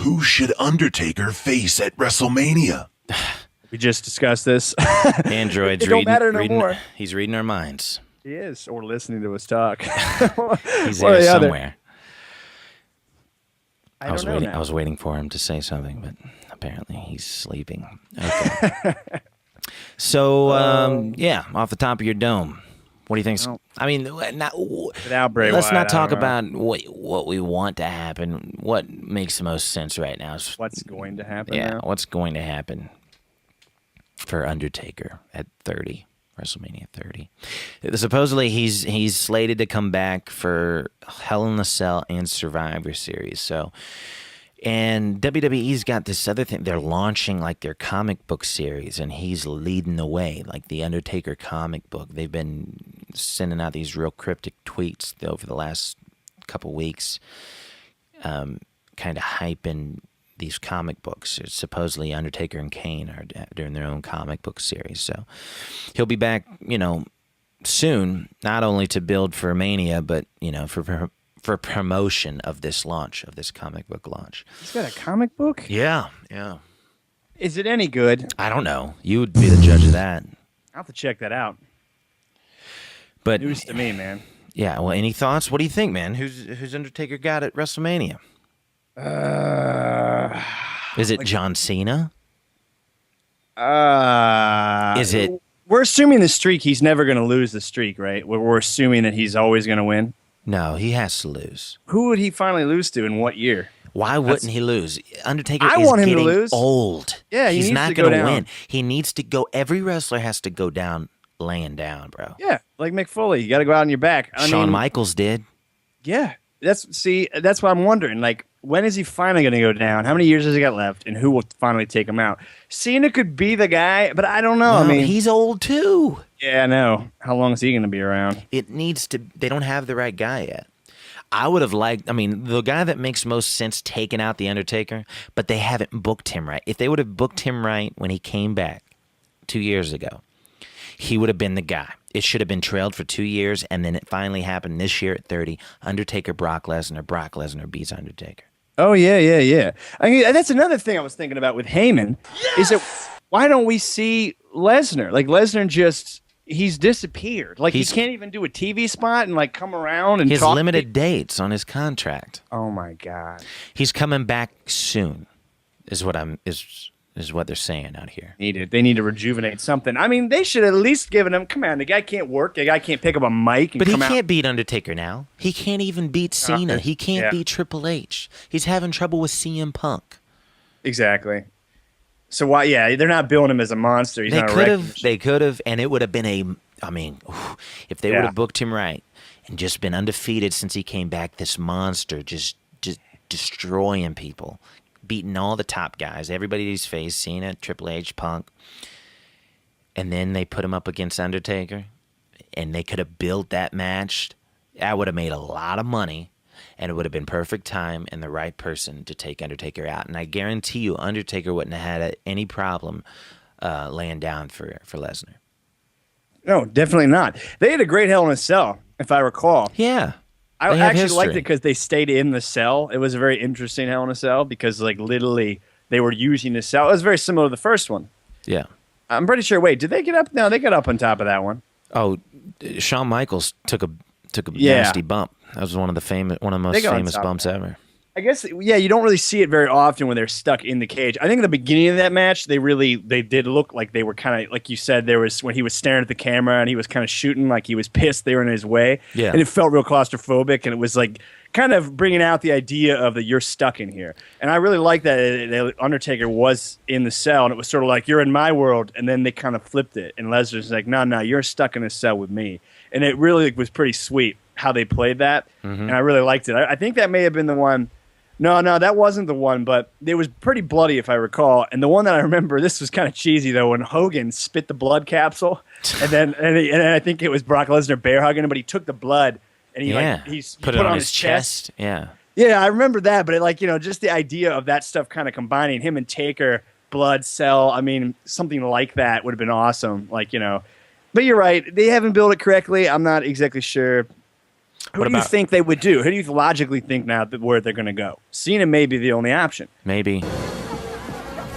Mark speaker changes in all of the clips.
Speaker 1: Who should Undertaker face at WrestleMania?
Speaker 2: We just discussed this.
Speaker 3: Android's
Speaker 2: it don't matter no more.
Speaker 3: He's reading our minds.
Speaker 2: He is, or listening to us talk.
Speaker 3: He's there somewhere.
Speaker 2: I
Speaker 3: was waiting for him to say something, but apparently he's sleeping. Okay. So, yeah, off the top of your dome, what do you think? I mean, let's not talk about what we want to happen. What makes the most sense right now is
Speaker 2: what's going to happen.
Speaker 3: Yeah,
Speaker 2: now?
Speaker 3: What's going to happen for Undertaker at 30, WrestleMania 30. Supposedly, he's slated to come back for Hell in a Cell and Survivor Series. So, and WWE's got this other thing. They're launching like their comic book series, and he's leading the way, like the Undertaker comic book. They've been sending out these real cryptic tweets over the last couple weeks, kind of hyping these comic books. It's supposedly Undertaker and Kane are doing their own comic book series. So he'll be back, soon, not only to build for Mania, but, for promotion of this launch, of this comic book launch.
Speaker 2: He's got a comic book?
Speaker 3: Yeah.
Speaker 2: Is it any good?
Speaker 3: I don't know. You would be the judge of that.
Speaker 2: I'll have to check that out.
Speaker 3: But
Speaker 2: news to me, man.
Speaker 3: Yeah, well, any thoughts? What do you think, man? Who's Undertaker got at WrestleMania? Is it John Cena? Is it?
Speaker 2: We're assuming the streak. He's never going to lose the streak, right? We're assuming that he's always going to win.
Speaker 3: No, he has to lose.
Speaker 2: Who would he finally lose to in what year?
Speaker 3: Why wouldn't he lose? Undertaker
Speaker 2: I
Speaker 3: is
Speaker 2: want him
Speaker 3: getting
Speaker 2: to lose.
Speaker 3: old.
Speaker 2: Yeah,
Speaker 3: he's
Speaker 2: needs
Speaker 3: not
Speaker 2: to
Speaker 3: going
Speaker 2: go
Speaker 3: to
Speaker 2: down.
Speaker 3: win. He needs to go. Every wrestler has to go down laying down, bro.
Speaker 2: Yeah, like Mick Foley. You got to go out on your back.
Speaker 3: Shawn Michaels did.
Speaker 2: Yeah, that's what I'm wondering. Like, when is he finally going to go down? How many years has he got left? And who will finally take him out? Cena could be the guy, but I don't know.
Speaker 3: No, he's old too.
Speaker 2: Yeah, I know. How long is he going to be around?
Speaker 3: It needs to. They don't have the right guy yet. I would have liked, the guy that makes most sense taking out The Undertaker, but they haven't booked him right. If they would have booked him right when he came back 2 years ago, he would have been the guy. It should have been trailed for 2 years, and then it finally happened this year at 30. Undertaker, Brock Lesnar beats Undertaker.
Speaker 2: Oh, yeah. I mean, that's another thing I was thinking about with Heyman. Yes! Is that why don't we see Lesnar? Like, Lesnar he's disappeared. Like, he can't even do a TV spot and, like, come around and
Speaker 3: His
Speaker 2: talk.
Speaker 3: limited dates on his contract.
Speaker 2: Oh, my God.
Speaker 3: He's coming back soon, is what they're saying out here.
Speaker 2: They need to rejuvenate something. I mean, they should at least given him, come on, the guy can't work. The guy can't pick up a mic and
Speaker 3: But he
Speaker 2: come out.
Speaker 3: can't beat Undertaker now. He can't even beat Cena. He can't beat Triple H. He's having trouble with CM Punk.
Speaker 2: Exactly. So why? Yeah, they're not billing him as a monster. He's not a wrecking machine.
Speaker 3: They could have, and it would have been if they would have booked him right and just been undefeated since he came back, this monster just destroying people, beating all the top guys, everybody he's faced, Cena, Triple H, Punk, and then they put him up against Undertaker, and they could have built that match. That would have made a lot of money. And it would have been perfect time and the right person to take Undertaker out. And I guarantee you, Undertaker wouldn't have had any problem laying down for Lesnar.
Speaker 2: No, definitely not. They had a great Hell in a Cell, if I recall.
Speaker 3: Yeah.
Speaker 2: I actually liked it because they stayed in the cell. It was a very interesting Hell in a Cell because, like, literally they were using the cell. It was very similar to the first one.
Speaker 3: Yeah.
Speaker 2: I'm pretty sure. Wait, did they get up? No, they got up on top of that one.
Speaker 3: Oh, Shawn Michaels took a nasty bump. That was one of the most famous bumps ever.
Speaker 2: I guess, yeah, you don't really see it very often when they're stuck in the cage. I think in the beginning of that match, they did look like they were kind of, like you said, there was when he was staring at the camera and he was kind of shooting like he was pissed they were in his way.
Speaker 3: Yeah.
Speaker 2: And it felt real claustrophobic, and it was like kind of bringing out the idea of that you're stuck in here. And I really like that Undertaker was in the cell, and it was sort of like, you're in my world, and then they kind of flipped it. And Lesnar's like, no, you're stuck in a cell with me. And it really was pretty sweet how they played that, and I really liked it. I think that may have been the one. No, that wasn't the one, but it was pretty bloody if I recall. And the one that I remember, this was kind of cheesy though, when Hogan spit the blood capsule, and then I think it was Brock Lesnar bear hugging him, but he took the blood and he
Speaker 3: put it on his chest. Yeah,
Speaker 2: I remember that. But just the idea of that stuff kind of combining him and Taker, blood cell. I mean, something like that would have been awesome. But you're right, they haven't built it correctly. I'm not exactly sure. Who do you think they would do? Who do you logically think now that where they're going to go? Cena may be the only option.
Speaker 3: Maybe.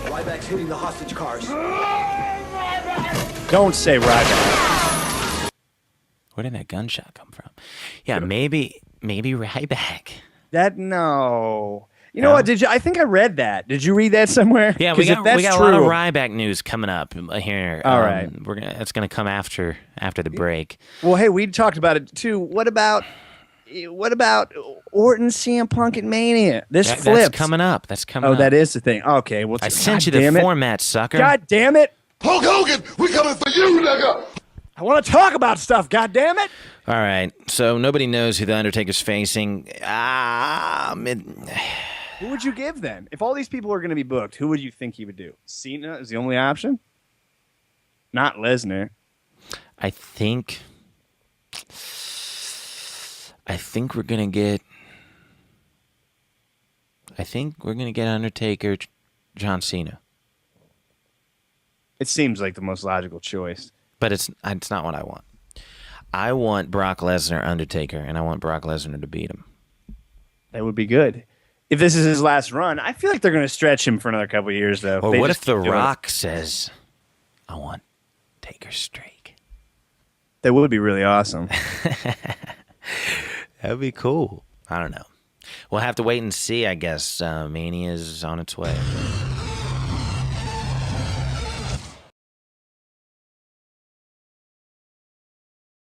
Speaker 4: Ryback's hitting the hostage cars.
Speaker 2: Don't say Ryback.
Speaker 3: Where did that gunshot come from? Yeah, maybe Ryback.
Speaker 2: No. You know what? I think I read that. Did you read that somewhere?
Speaker 3: Yeah,
Speaker 2: 'Cause
Speaker 3: we got
Speaker 2: if that's
Speaker 3: a
Speaker 2: true,
Speaker 3: lot of Ryback news coming up here.
Speaker 2: All right.
Speaker 3: It's gonna come after the break.
Speaker 2: Well, hey, we talked about it too. What about Orton, CM Punk, and Mania? This flips.
Speaker 3: That's coming up.
Speaker 2: Oh, that is the thing. Okay, well,
Speaker 3: I sent you the format, sucker.
Speaker 2: God damn it!
Speaker 1: Hulk Hogan, we coming for you, nigga!
Speaker 2: I want to talk about stuff. God damn it!
Speaker 3: All right, so nobody knows who the Undertaker's facing.
Speaker 2: Who would you give then? If all these people are going to be booked, who would you think he would do? Cena is the only option? Not Lesnar.
Speaker 3: I think we're gonna get Undertaker, John Cena.
Speaker 2: It seems like the most logical choice.
Speaker 3: But it's not what I want. I want Brock Lesnar, Undertaker, and I want Brock Lesnar to beat him.
Speaker 2: That would be good. If this is his last run, I feel like they're going to stretch him for another couple of years, though.
Speaker 3: Or what if The Rock says, I want Taker's streak?
Speaker 2: That would be really awesome.
Speaker 3: That would be cool. I don't know. We'll have to wait and see, I guess. Mania's on its way.